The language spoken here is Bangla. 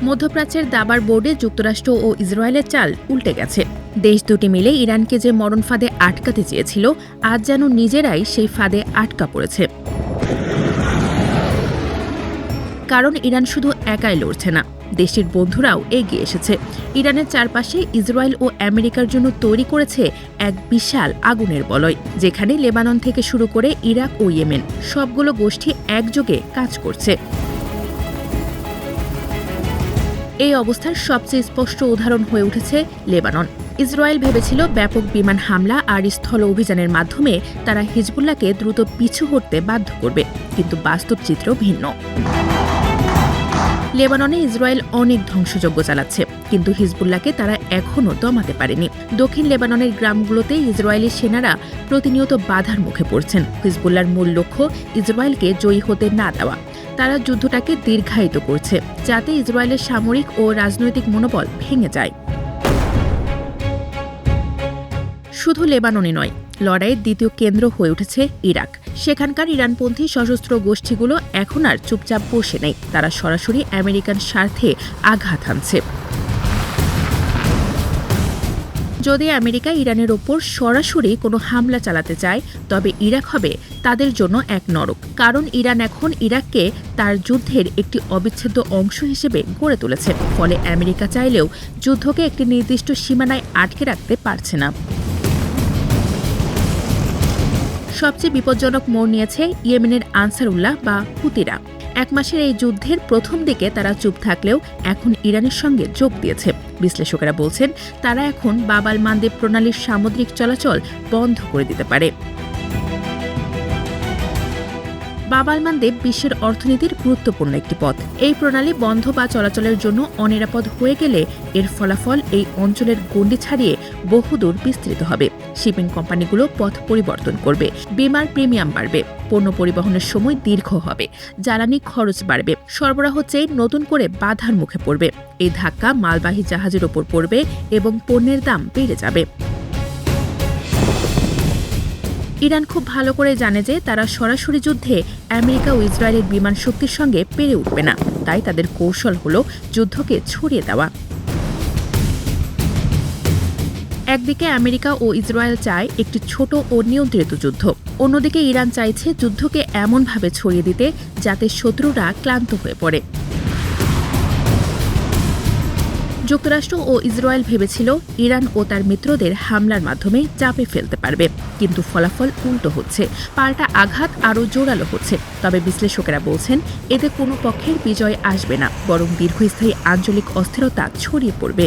মধ্যপ্রাচ্যের দাবার বোর্ডে যুক্তরাষ্ট্র ও ইসরায়েলের চাল উল্টে গেছে। দেশ দুটি মিলে ইরানকে যে মরণ ফাঁদে আটকাতে চেয়েছিল, আজ যেন নিজেরাই সেই ফাঁদে আটকা পড়েছে। কারণ ইরান শুধু একাই লড়ছে না, দেশটির বন্ধুরাও এগিয়ে এসেছে। ইরানের চারপাশে ইসরায়েল ও আমেরিকার জন্য তৈরি করেছে এক বিশাল আগুনের বলয়, যেখানে লেবানন থেকে শুরু করে ইরাক ও ইয়েমেন সবগুলো গোষ্ঠী একযোগে কাজ করছে। এই অবস্থার সবচেয়ে স্পষ্ট উদাহরণ হয়ে উঠেছে লেবানন। ইসরায়েল ভেবেছিল ব্যাপক বিমান হামলা আর স্থল অভিযানের মাধ্যমে তারা হিজবুল্লাহকে দ্রুত পিছু হটতে বাধ্য করবে, কিন্তু বাস্তব চিত্র ভিন্ন। লেবাননে ইসরায়েল অনেক ধ্বংসযজ্ঞ চালাচ্ছে, কিন্তু হিজবুল্লাহকে তারা এখনও দমাতে পারেনি। দক্ষিণ লেবাননের গ্রামগুলোতে ইসরায়েলি সেনারা প্রতিনিয়ত বাধার মুখে পড়ছেন। হিজবুল্লাহর মূল লক্ষ্য ইসরায়েলকে জয়ী হতে না দেওয়া। তারা যুদ্ধটাকে দীর্ঘায়িত করছে, যাতে ইসরায়েলের সামরিক ও রাজনৈতিক মনোবল ভেঙে যায়। শুধু লেবাননই নয়, লড়াইয়ের দ্বিতীয় কেন্দ্র হয়ে উঠেছে ইরাক। সেখানকার ইরানপন্থী সশস্ত্র গোষ্ঠীগুলো এখন আর চুপচাপ বসে নেই, তারা সরাসরি আমেরিকান স্বার্থে আঘাত হানছে। যদি আমেরিকা ইরানের ওপর সরাসরি কোনো হামলা চালাতে চায়, তবে ইরাক হবে তাদের জন্য এক নরক। কারণ ইরান এখন ইরাককে তার যুদ্ধের একটি অবিচ্ছেদ্য অংশ হিসেবে গড়ে তুলেছে। ফলে আমেরিকা চাইলেও যুদ্ধকে একটি নির্দিষ্ট সীমানায় আটকে রাখতে পারছে না। সবচেয়ে বিপজ্জনক মোড় নিয়েছে ইয়েমেনের আনসারুল্লাহ বা হুতিরা। এক মাসের এই যুদ্ধের প্রথম দিকে তারা চুপ থাকলেও এখন ইরানের সঙ্গে যোগ দিয়েছে। বিশ্লেষকেরা বলছেন, তারা এখন বাব আল মান্দেব প্রণালীর সামুদ্রিক চলাচল বন্ধ করে দিতে পারে। বাব আল মান্দেব বিশ্বের অর্থনীতির গুরুত্বপূর্ণ একটি পথ। এই প্রণালী বন্ধ বা চলাচলের জন্য অনিরাপদ হয়ে গেলে এর ফলাফল এই অঞ্চলের গণ্ডি ছাড়িয়ে বহুদূর বিস্তৃত হবে। শিপিং কোম্পানিগুলো পথ পরিবর্তন করবে, বিমার প্রিমিয়াম বাড়বে, পণ্য পরিবহনের সময় দীর্ঘ হবে, জ্বালানি খরচ বাড়বে, সরবরাহ চেইন নতুন করে বাধার মুখে পড়বে। এই ধাক্কা মালবাহী জাহাজের ওপর পড়বে এবং পণ্যের দাম বেড়ে যাবে। ইরান খুব ভালো করে জানে যে তারা সরাসরি যুদ্ধে আমেরিকা ও ইসরায়েলের বিমান শক্তির সঙ্গে পেরে উঠবে না, তাই তাদের কৌশল হল যুদ্ধকে ছড়িয়ে দেওয়া। একদিকে আমেরিকা ও ইসরায়েল চায় একটি ছোট ও নিয়ন্ত্রিত যুদ্ধ, অন্যদিকে ইরান চাইছে যুদ্ধকে এমনভাবে ছড়িয়ে দিতে যাতে শত্রুরা ক্লান্ত হয়ে পড়ে। যুক্তরাষ্ট্র ও ইসরায়েল ভেবেছিল ইরান ও তার মিত্রদের হামলার মাধ্যমে চাপে ফেলতে পারবে, কিন্তু ফলাফল উল্টো হচ্ছে। পাল্টা আঘাত আরও জোরালো হচ্ছে। তবে বিশ্লেষকেরা বলছেন, এতে কোনো পক্ষের বিজয় আসবে না, বরং দীর্ঘস্থায়ী আঞ্চলিক অস্থিরতা ছড়িয়ে পড়বে।